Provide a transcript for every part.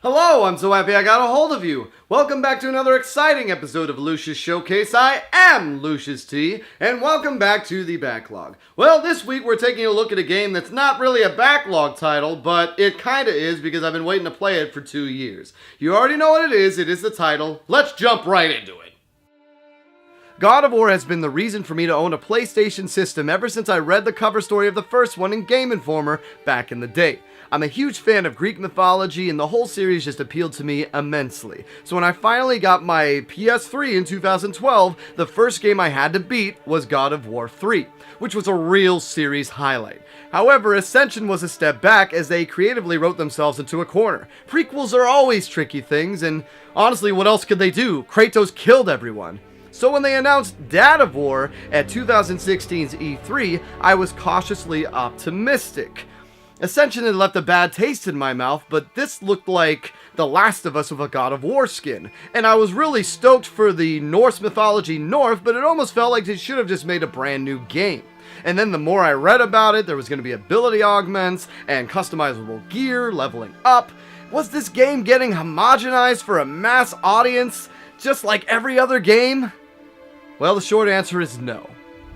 Hello, I'm so happy I got a hold of you. Welcome back to another exciting episode of Lucious Showcase. I am Lucious T, and welcome back to the backlog. Well, this week we're taking a look at a game that's not really a backlog title, but it kinda is because I've been waiting to play it for 2 years. You already know what it is the title. Let's jump right into it. God of War has been the reason for me to own a PlayStation system ever since I read the cover story of the first one in Game Informer back in the day. I'm a huge fan of Greek mythology, and the whole series just appealed to me immensely. So when I finally got my PS3 in 2012, the first game I had to beat was God of War 3, which was a real series highlight. However, Ascension was a step back as they creatively wrote themselves into a corner. Prequels are always tricky things, and honestly, what else could they do? Kratos killed everyone. So when they announced Dad of War at 2016's E3, I was cautiously optimistic. Ascension had left a bad taste in my mouth, but this looked like The Last of Us with a God of War skin. And I was really stoked for the Norse mythology North, but it almost felt like they should have just made a brand new game. And then the more I read about it, there was going to be ability augments and customizable gear, leveling up. Was this game getting homogenized for a mass audience, just like every other game? Well, the short answer is no.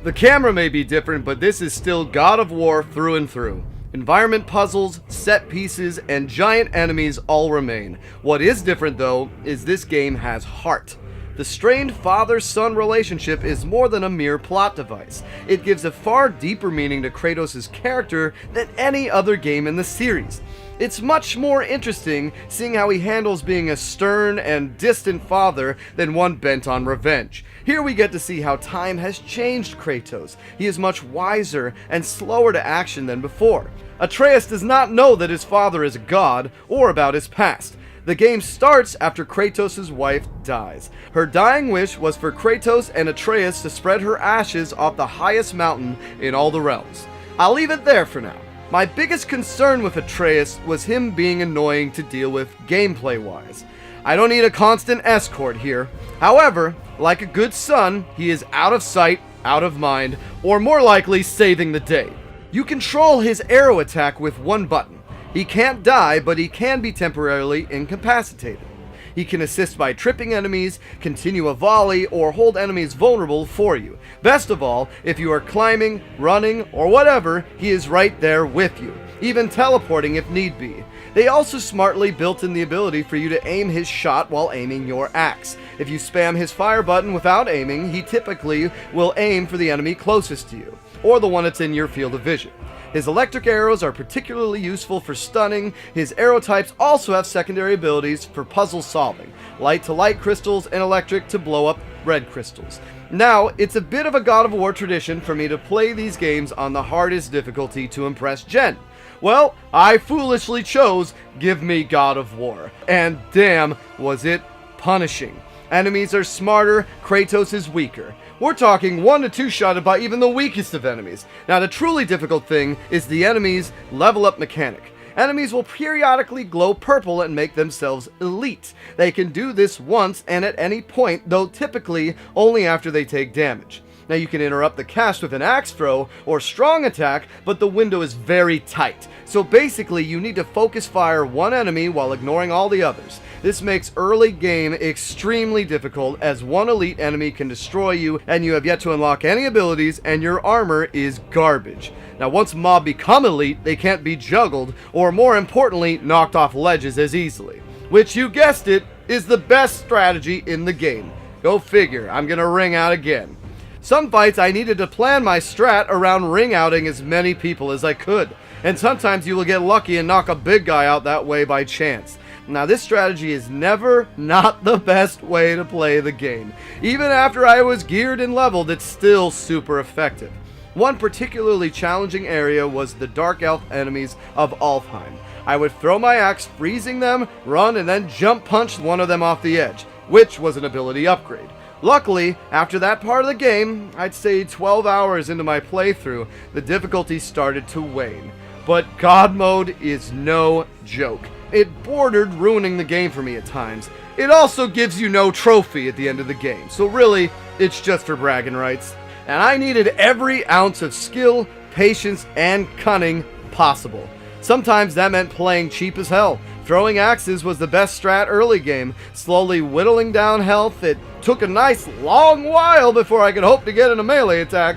The camera may be different, but this is still God of War through and through. Environment puzzles, set pieces, and giant enemies all remain. What is different, though, is this game has heart. The strained father-son relationship is more than a mere plot device. It gives a far deeper meaning to Kratos' character than any other game in the series. It's much more interesting seeing how he handles being a stern and distant father than one bent on revenge. Here we get to see how time has changed Kratos. He is much wiser and slower to action than before. Atreus does not know that his father is a god or about his past. The game starts after Kratos' wife dies. Her dying wish was for Kratos and Atreus to spread her ashes off the highest mountain in all the realms. I'll leave it there for now. My biggest concern with Atreus was him being annoying to deal with gameplay-wise. I don't need a constant escort here. However, like a good son, he is out of sight, out of mind, or more likely saving the day. You control his arrow attack with one button. He can't die, but he can be temporarily incapacitated. He can assist by tripping enemies, continue a volley, or hold enemies vulnerable for you. Best of all, if you are climbing, running, or whatever, he is right there with you, even teleporting if need be. They also smartly built in the ability for you to aim his shot while aiming your axe. If you spam his fire button without aiming, he typically will aim for the enemy closest to you, or the one that's in your field of vision. His electric arrows are particularly useful for stunning. His arrow types also have secondary abilities for puzzle solving, light to light crystals and electric to blow up red crystals. Now, it's a bit of a God of War tradition for me to play these games on the hardest difficulty to impress Jen. Well, I foolishly chose Give Me God of War, and damn, was it punishing. Enemies are smarter, Kratos is weaker. We're talking 1 to 2 shotted by even the weakest of enemies. Now, the truly difficult thing is the enemy's level up mechanic. Enemies will periodically glow purple and make themselves elite. They can do this once and at any point, though typically only after they take damage. Now, you can interrupt the cast with an axe throw or strong attack, but the window is very tight. So basically, you need to focus fire one enemy while ignoring all the others. This makes early game extremely difficult as one elite enemy can destroy you and you have yet to unlock any abilities and your armor is garbage. Now, once mob become elite, they can't be juggled or, more importantly, knocked off ledges as easily. Which, you guessed it, is the best strategy in the game. Go figure, I'm gonna ring out again. Some fights I needed to plan my strat around ring outing as many people as I could. And sometimes you will get lucky and knock a big guy out that way by chance. Now, this strategy is never not the best way to play the game. Even after I was geared and leveled, it's still super effective. One particularly challenging area was the Dark Elf enemies of Alfheim. I would throw my axe, freezing them, run, and then jump punch one of them off the edge, which was an ability upgrade. Luckily, after that part of the game, I'd say 12 hours into my playthrough, the difficulty started to wane. But God mode is no joke. It bordered ruining the game for me at times. It also gives you no trophy at the end of the game, so really, it's just for bragging rights. And I needed every ounce of skill, patience, and cunning possible. Sometimes that meant playing cheap as hell, Throwing axes was the best strat early game, slowly whittling down health. It took a nice long while before I could hope to get in a melee attack.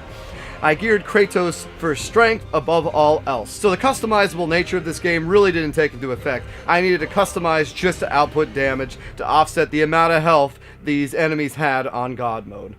I geared Kratos for strength above all else, so the customizable nature of this game really didn't take into effect. I needed to customize just to output damage to offset the amount of health these enemies had on God mode.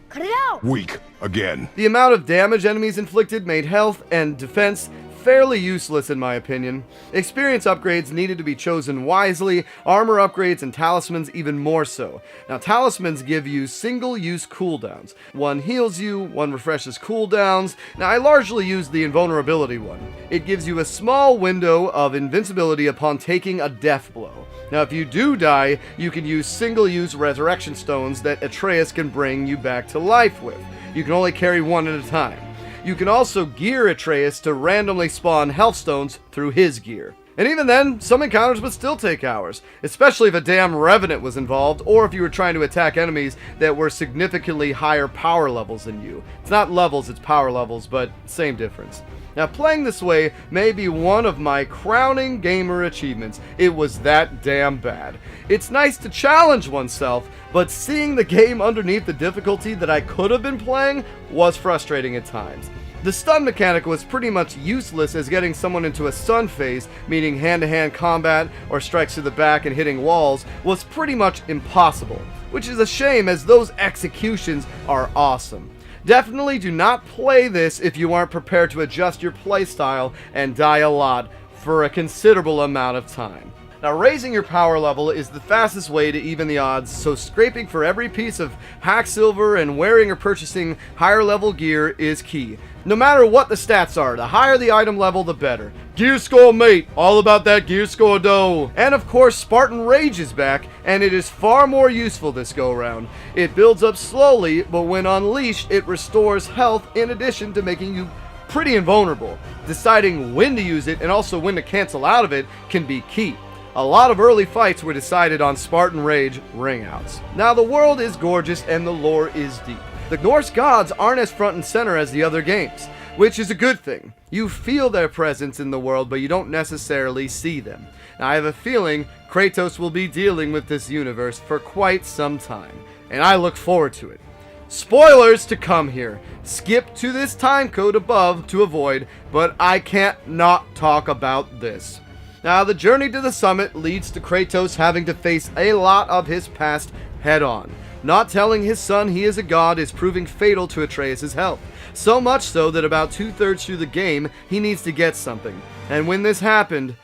Cut it out! Weak again. The amount of damage enemies inflicted made health and defense fairly useless in my opinion. Experience upgrades needed to be chosen wisely, armor upgrades and talismans even more so. Now talismans give you single-use cooldowns. One heals you, one refreshes cooldowns. Now I largely use the invulnerability one. It gives you a small window of invincibility upon taking a death blow. Now if you do die, you can use single-use resurrection stones that Atreus can bring you back to life with. You can only carry one at a time. You can also gear Atreus to randomly spawn health stones through his gear. And even then, some encounters would still take hours, especially if a damn revenant was involved, or if you were trying to attack enemies that were significantly higher power levels than you. It's not levels, it's power levels, but same difference. Now playing this way may be one of my crowning gamer achievements. It was that damn bad. It's nice to challenge oneself, but seeing the game underneath the difficulty that I could have been playing was frustrating at times. The stun mechanic was pretty much useless as getting someone into a stun phase, meaning hand-to-hand combat or strikes to the back and hitting walls, was pretty much impossible, which is a shame as those executions are awesome. Definitely do not play this if you aren't prepared to adjust your playstyle and die a lot for a considerable amount of time. Now raising your power level is the fastest way to even the odds, so scraping for every piece of hack silver and wearing or purchasing higher level gear is key. No matter what the stats are, the higher the item level the better. Gear score mate, all about that gear score dough. And of course Spartan Rage is back, and it is far more useful this go round. It builds up slowly, but when unleashed it restores health in addition to making you pretty invulnerable. Deciding when to use it and also when to cancel out of it can be key. A lot of early fights were decided on Spartan Rage ringouts. Now the world is gorgeous and the lore is deep. The Norse gods aren't as front and center as the other games, which is a good thing. You feel their presence in the world, but you don't necessarily see them. Now I have a feeling Kratos will be dealing with this universe for quite some time, and I look forward to it. Spoilers to come here. Skip to this time code above to avoid, but I can't not talk about this. Now, the journey to the summit leads to Kratos having to face a lot of his past head-on. Not telling his son he is a god is proving fatal to Atreus' health. So much so that about 2/3 through the game, he needs to get something. And when this happened,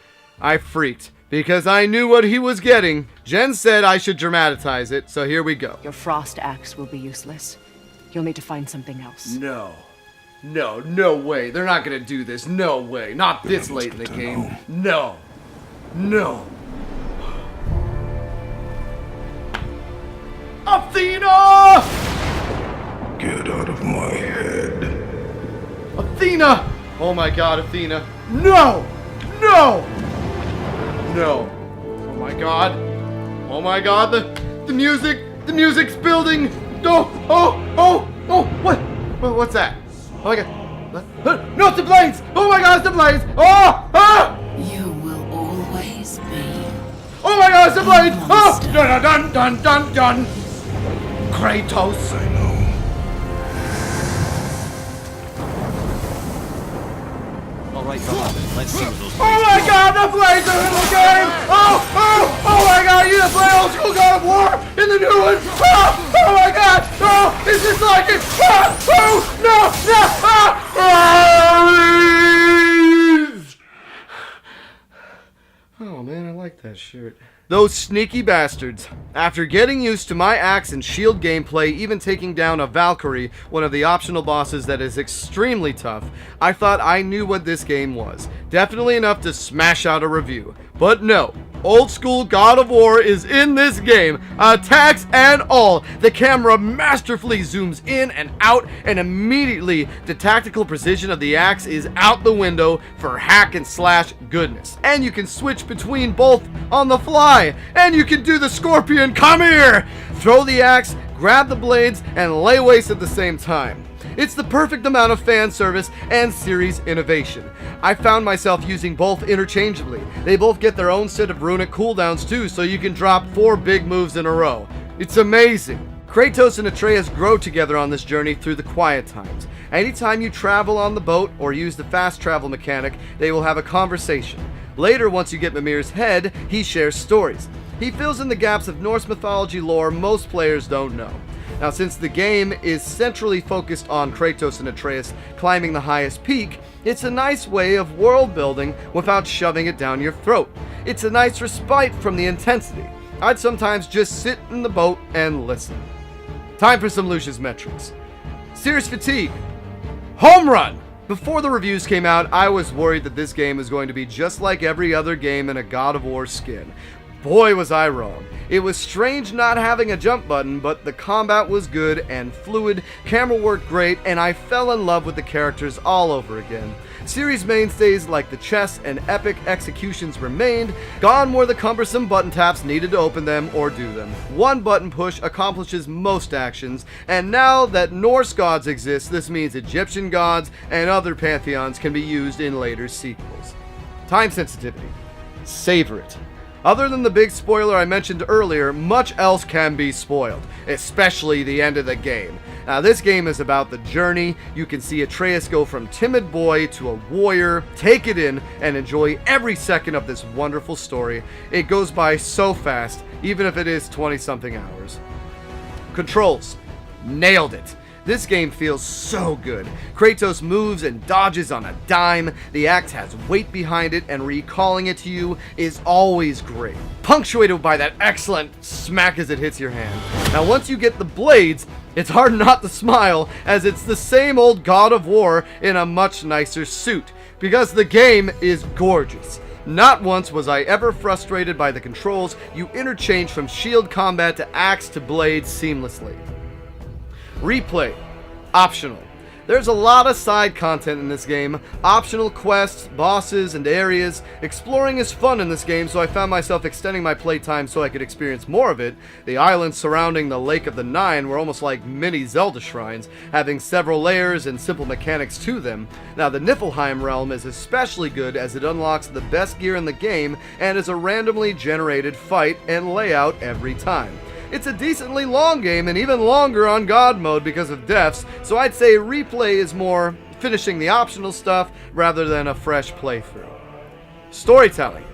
I freaked. Because I knew what he was getting. Jen said I should dramatize it, so here we go. Your frost axe will be useless. You'll need to find something else. No way. They're not gonna do this. No way. Not this late in the game. No. Athena! Get out of my head. Athena! Oh my god, Athena. No! Oh my god, the music's building! What's that? Oh my god. No, it's the blades! Oh my god, it's the blades! You will always be. Oh my god, it's the blades! Dun! Kratos! I know. Alright, let's see what those Oh my god, the blades are in the game! Oh my god, you just play old school God of War in the new one! Oh my god! Oh, is this like it? Oh man, I like that shirt. Those sneaky bastards. After getting used to my axe and shield gameplay, even taking down a Valkyrie, one of the optional bosses that is extremely tough, I thought I knew what this game was. Definitely enough to smash out a review. But no, old school God of War is in this game, attacks and all. The camera masterfully zooms in and out, and immediately the tactical precision of the axe is out the window for hack and slash goodness. And you can switch between both on the fly, and you can do the scorpion, come here! Throw the axe, grab the blades, and lay waste at the same time. It's the perfect amount of fan service and series innovation. I found myself using both interchangeably. They both get their own set of runic cooldowns too, so you can drop 4 big moves in a row. It's amazing. Kratos and Atreus grow together on this journey through the quiet times. Anytime you travel on the boat or use the fast travel mechanic, they will have a conversation. Later, once you get Mimir's head, he shares stories. He fills in the gaps of Norse mythology lore most players don't know. Now, since the game is centrally focused on Kratos and Atreus climbing the highest peak, it's a nice way of world building without shoving it down your throat. It's a nice respite from the intensity. I'd sometimes just sit in the boat and listen. Time for some Lucious metrics. Series fatigue. Home run! Before the reviews came out, I was worried that this game was going to be just like every other game in a God of War skin. Boy, was I wrong. It was strange not having a jump button, but the combat was good and fluid, camera worked great, and I fell in love with the characters all over again. Series mainstays like the chess and epic executions remained, gone were the cumbersome button taps needed to open them or do them. One button push accomplishes most actions, and now that Norse gods exist, this means Egyptian gods and other pantheons can be used in later sequels. Time sensitivity. Savor it. Other than the big spoiler I mentioned earlier, much else can be spoiled, especially the end of the game. Now, this game is about the journey. You can see Atreus go from timid boy to a warrior, take it in, and enjoy every second of this wonderful story. It goes by so fast, even if it is 20-something hours. Controls. Nailed it. This game feels so good. Kratos moves and dodges on a dime, the axe has weight behind it, and recalling it to you is always great. Punctuated by that excellent smack as it hits your hand. Now once you get the blades, it's hard not to smile, as it's the same old God of War in a much nicer suit, because the game is gorgeous. Not once was I ever frustrated by the controls. You interchange from shield combat to axe to blade seamlessly. Replay. Optional. There's a lot of side content in this game, optional quests, bosses, and areas. Exploring is fun in this game, so I found myself extending my playtime so I could experience more of it. The islands surrounding the Lake of the Nine were almost like mini Zelda shrines, having several layers and simple mechanics to them. Now, the Niflheim realm is especially good as it unlocks the best gear in the game and is a randomly generated fight and layout every time. It's a decently long game and even longer on God mode because of deaths, so I'd say replay is more finishing the optional stuff rather than a fresh playthrough. Storytelling.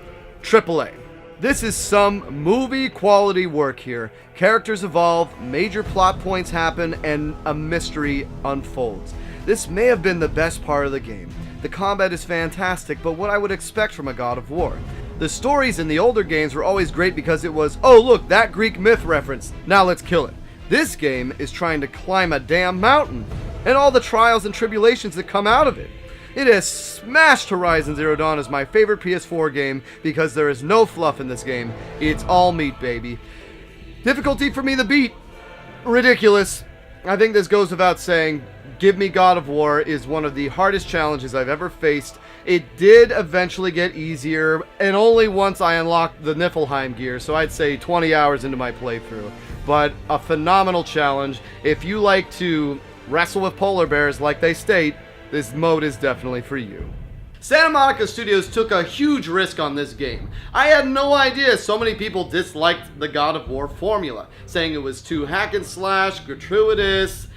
AAA. This is some movie quality work here. Characters evolve, major plot points happen, and a mystery unfolds. This may have been the best part of the game. The combat is fantastic, but what I would expect from a God of War. The stories in the older games were always great because it was, oh look, that Greek myth reference, now let's kill it. This game is trying to climb a damn mountain, and all the trials and tribulations that come out of it. It has smashed Horizon Zero Dawn as my favorite PS4 game because there is no fluff in this game. It's all meat, baby. Difficulty for me to beat. Ridiculous. I think this goes without saying. Give Me God of War is one of the hardest challenges I've ever faced. It did eventually get easier, and only once I unlocked the Niflheim gear, so I'd say 20 hours into my playthrough. But a phenomenal challenge. If you like to wrestle with polar bears like they state, this mode is definitely for you. Santa Monica Studios took a huge risk on this game. I had no idea so many people disliked the God of War formula, saying it was too hack and slash, gratuitous,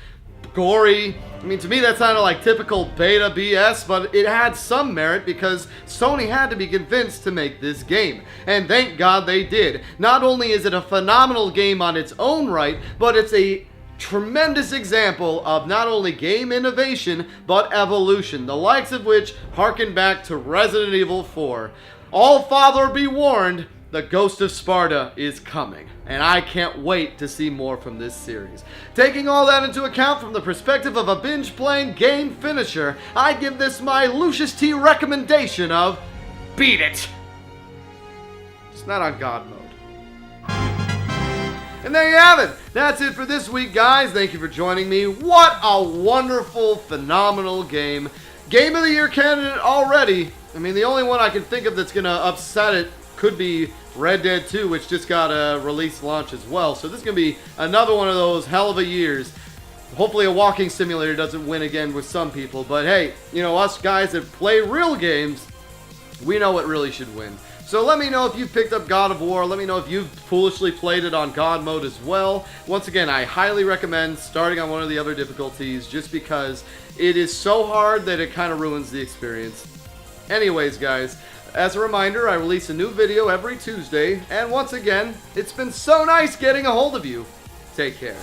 gory. I mean, to me that sounded like typical beta BS, but it had some merit because Sony had to be convinced to make this game. And thank God they did. Not only is it a phenomenal game on its own right, but it's a tremendous example of not only game innovation, but evolution, the likes of which harken back to Resident Evil 4. All Father be warned, the Ghost of Sparta is coming, and I can't wait to see more from this series. Taking all that into account from the perspective of a binge-playing game finisher, I give this my Lucious T recommendation of beat it. It's not on God mode. And there you have it. That's it for this week, guys. Thank you for joining me. What a wonderful, phenomenal game. Game of the Year candidate already. I mean, the only one I can think of that's going to upset it could be Red Dead 2, which just got a release launch as well. So this is going to be another one of those hell of a years. Hopefully a walking simulator doesn't win again with some people, but hey, you know, us guys that play real games, we know what really should win. So let me know if you've picked up God of War. Let me know if you've foolishly played it on God mode as well. Once again, I highly recommend starting on one of the other difficulties just because it is so hard that it kind of ruins the experience. Anyways, guys, as a reminder, I release a new video every Tuesday, and once again, it's been so nice getting a hold of you. Take care.